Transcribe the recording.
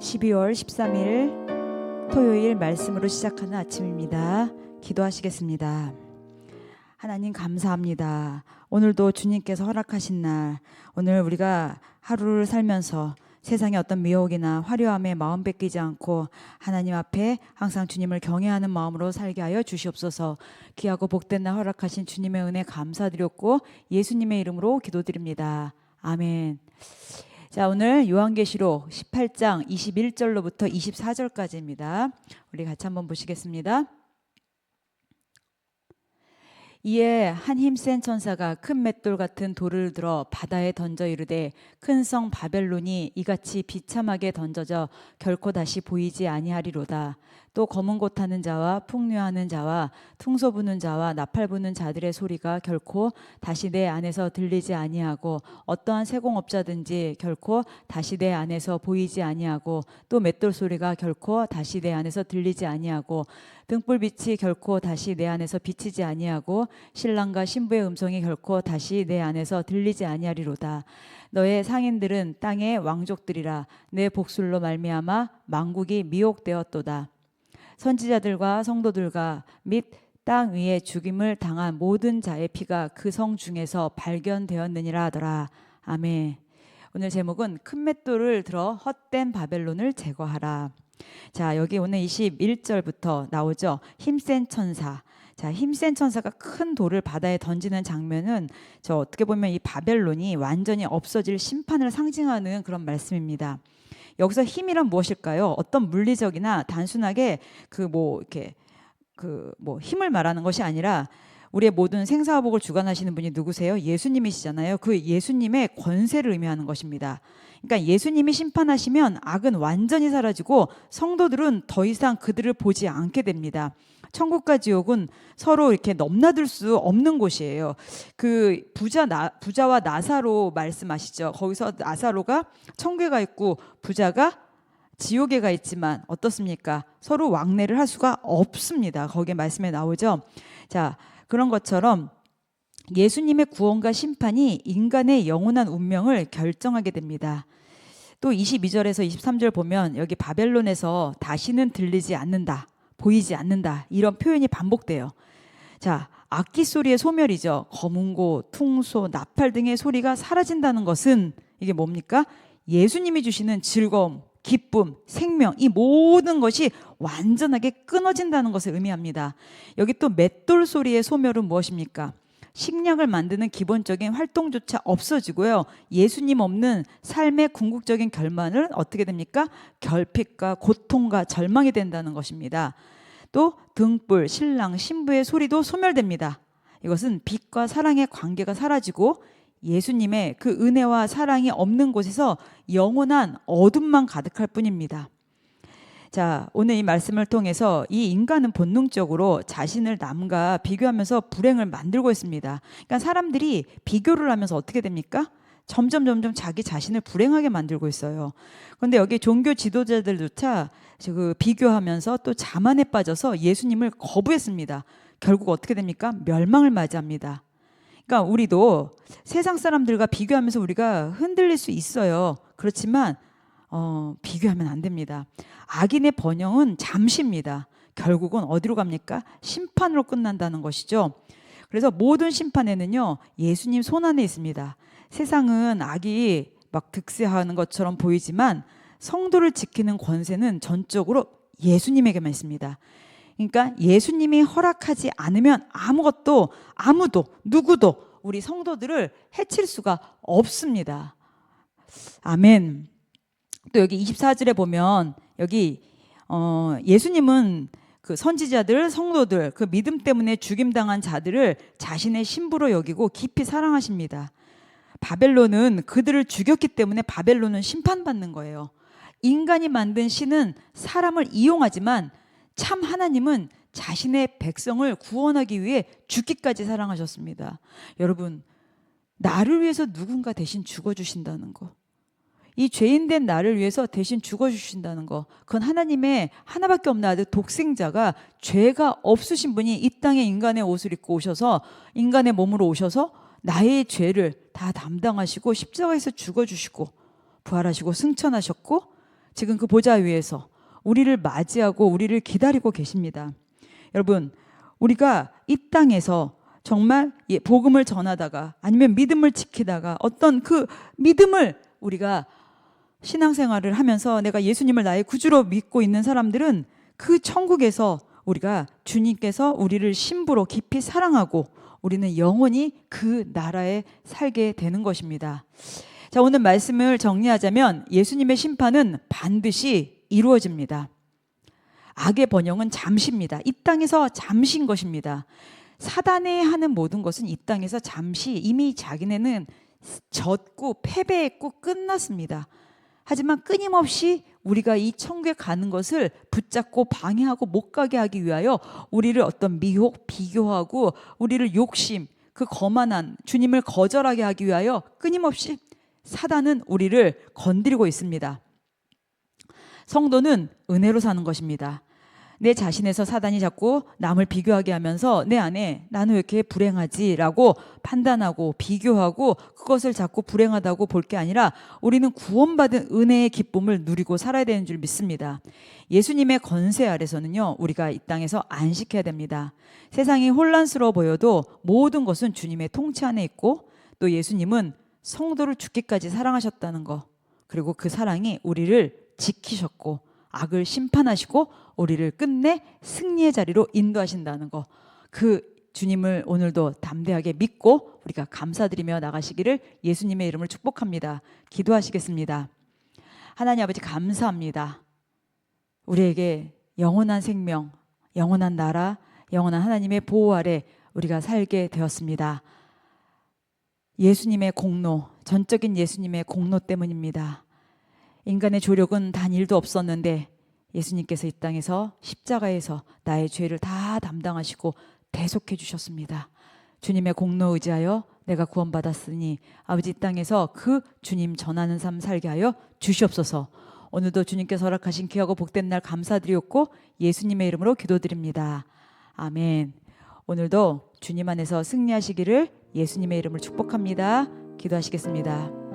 12월 13일 토요일 말씀으로 시작하는 아침입니다. 기도하시겠습니다. 하나님 감사합니다. 오늘도 주님께서 허락하신 날, 오늘 우리가 하루를 살면서 세상의 어떤 미혹이나 화려함에 마음 뺏기지 않고 하나님 앞에 항상 주님을 경외하는 마음으로 살게 하여 주시옵소서. 귀하고 복된 날 허락하신 주님의 은혜 감사드렸고 예수님의 이름으로 기도드립니다. 아멘. 자, 오늘 요한계시록 18장 21절로부터 24절까지입니다. 우리 같이 한번 보시겠습니다. 이에 한 힘센 천사가 큰 맷돌 같은 돌을 들어 바다에 던져 이르되 큰 성 바벨론이 이같이 비참하게 던져져 결코 다시 보이지 아니하리로다. 또 검은 곳 타는 자와 풍류하는 자와 퉁소 부는 자와 나팔 부는 자들의 소리가 결코 다시 내 안에서 들리지 아니하고 어떠한 세공업자든지 결코 다시 내 안에서 보이지 아니하고 또 맷돌 소리가 결코 다시 내 안에서 들리지 아니하고 등불빛이 결코 다시 내 안에서 비치지 아니하고 신랑과 신부의 음성이 결코 다시 내 안에서 들리지 아니하리로다. 너의 상인들은 땅의 왕족들이라. 내 복술로 말미암아 만국이 미혹되었도다. 선지자들과 성도들과 및 땅 위에 죽임을 당한 모든 자의 피가 그 성 중에서 발견되었느니라 하더라. 아멘. 오늘 제목은 큰 맷돌을 들어 헛된 바벨론을 제거하라. 자, 여기 오늘 21절부터 나오죠. 힘센 천사. 자, 힘센 천사가 큰 돌을 바다에 던지는 장면은 저 어떻게 보면 이 바벨론이 완전히 없어질 심판을 상징하는 그런 말씀입니다. 여기서 힘이란 무엇일까요? 어떤 물리적이나 단순하게 힘을 말하는 것이 아니라 우리의 모든 생사화복을 주관하시는 분이 누구세요? 예수님이시잖아요. 그 예수님의 권세를 의미하는 것입니다. 그러니까 예수님이 심판하시면 악은 완전히 사라지고 성도들은 더 이상 그들을 보지 않게 됩니다. 천국과 지옥은 서로 이렇게 넘나들 수 없는 곳이에요. 그 부자와 나사로 말씀하시죠. 거기서 나사로가 천국에 가 있고 부자가 지옥에 가 있지만 어떻습니까? 서로 왕래를 할 수가 없습니다. 거기에 말씀에 나오죠. 자, 그런 것처럼 예수님의 구원과 심판이 인간의 영원한 운명을 결정하게 됩니다. 또 22절에서 23절 보면 여기 바벨론에서 다시는 들리지 않는다, 보이지 않는다 이런 표현이 반복돼요. 자, 악기 소리의 소멸이죠. 검은고, 퉁소, 나팔 등의 소리가 사라진다는 것은 이게 뭡니까? 예수님이 주시는 즐거움, 기쁨, 생명 이 모든 것이 완전하게 끊어진다는 것을 의미합니다. 여기 또 맷돌 소리의 소멸은 무엇입니까? 식량을 만드는 기본적인 활동조차 없어지고요. 예수님 없는 삶의 궁극적인 결말은 어떻게 됩니까? 결핍과 고통과 절망이 된다는 것입니다. 또 등불, 신랑, 신부의 소리도 소멸됩니다. 이것은 빛과 사랑의 관계가 사라지고 예수님의 그 은혜와 사랑이 없는 곳에서 영원한 어둠만 가득할 뿐입니다. 자, 오늘 이 말씀을 통해서 이 인간은 본능적으로 자신을 남과 비교하면서 불행을 만들고 있습니다. 그러니까 사람들이 비교를 하면서 어떻게 됩니까? 점점 자기 자신을 불행하게 만들고 있어요. 그런데 여기 종교 지도자들조차 그 비교하면서 또 자만에 빠져서 예수님을 거부했습니다. 결국 어떻게 됩니까? 멸망을 맞이합니다. 그러니까 우리도 세상 사람들과 비교하면서 우리가 흔들릴 수 있어요. 그렇지만 비교하면 안 됩니다. 악인의 번영은 잠시입니다. 결국은 어디로 갑니까? 심판으로 끝난다는 것이죠. 그래서 모든 심판에는요, 예수님 손 안에 있습니다. 세상은 악이 막 득세하는 것처럼 보이지만 성도를 지키는 권세는 전적으로 예수님에게만 있습니다. 그러니까 예수님이 허락하지 않으면 아무도 누구도 우리 성도들을 해칠 수가 없습니다. 아멘. 또 여기 24절에 보면 여기 예수님은 그 선지자들, 성도들, 그 믿음 때문에 죽임당한 자들을 자신의 신부로 여기고 깊이 사랑하십니다. 바벨론은 그들을 죽였기 때문에 바벨론은 심판받는 거예요. 인간이 만든 신은 사람을 이용하지만 참 하나님은 자신의 백성을 구원하기 위해 죽기까지 사랑하셨습니다. 여러분, 나를 위해서 누군가 대신 죽어주신다는 거, 이 죄인된 나를 위해서 대신 죽어주신다는 거, 그건 하나님의 하나밖에 없는 아들 독생자가 죄가 없으신 분이 이 땅에 인간의 옷을 입고 오셔서 인간의 몸으로 오셔서 나의 죄를 다 담당하시고 십자가에서 죽어주시고 부활하시고 승천하셨고 지금 그 보좌 위에서 우리를 맞이하고 우리를 기다리고 계십니다. 여러분, 우리가 이 땅에서 정말 복음을 전하다가 아니면 믿음을 지키다가 어떤 그 믿음을 우리가 신앙생활을 하면서 내가 예수님을 나의 구주로 믿고 있는 사람들은 그 천국에서 우리가 주님께서 우리를 신부로 깊이 사랑하고 우리는 영원히 그 나라에 살게 되는 것입니다. 자, 오늘 말씀을 정리하자면 예수님의 심판은 반드시 이루어집니다. 악의 번영은 잠시입니다. 이 땅에서 잠시인 것입니다. 사단이 하는 모든 것은 이 땅에서 잠시 이미 자기네는 졌고 패배했고 끝났습니다. 하지만 끊임없이 우리가 이 천국에 가는 것을 붙잡고 방해하고 못 가게 하기 위하여 우리를 어떤 미혹, 비교하고 우리를 욕심, 그 거만한 주님을 거절하게 하기 위하여 끊임없이 사단은 우리를 건드리고 있습니다. 성도는 은혜로 사는 것입니다. 내 자신에서 사단이 자꾸 남을 비교하게 하면서 내 안에 나는 왜 이렇게 불행하지? 라고 판단하고 비교하고 그것을 자꾸 불행하다고 볼 게 아니라 우리는 구원받은 은혜의 기쁨을 누리고 살아야 되는 줄 믿습니다. 예수님의 권세 아래서는요, 우리가 이 땅에서 안식해야 됩니다. 세상이 혼란스러워 보여도 모든 것은 주님의 통치 안에 있고 또 예수님은 성도를 죽기까지 사랑하셨다는 거, 그리고 그 사랑이 우리를 지키셨고 악을 심판하시고 우리를 끝내 승리의 자리로 인도하신다는 거, 그 주님을 오늘도 담대하게 믿고 우리가 감사드리며 나가시기를 예수님의 이름을 축복합니다. 기도하시겠습니다. 하나님 아버지, 감사합니다. 우리에게 영원한 생명, 영원한 나라, 영원한 하나님의 보호 아래 우리가 살게 되었습니다. 예수님의 공로, 전적인 예수님의 공로 때문입니다. 인간의 조력은 단 일도 없었는데 예수님께서 이 땅에서 십자가에서 나의 죄를 다 담당하시고 대속해 주셨습니다. 주님의 공로 의지하여 내가 구원받았으니 아버지, 이 땅에서 그 주님 전하는 삶 살게 하여 주시옵소서. 오늘도 주님께서 허락하신 귀하고 복된 날 감사드리옵고 예수님의 이름으로 기도드립니다. 아멘. 오늘도 주님 안에서 승리하시기를 예수님의 이름을 축복합니다. 기도하시겠습니다.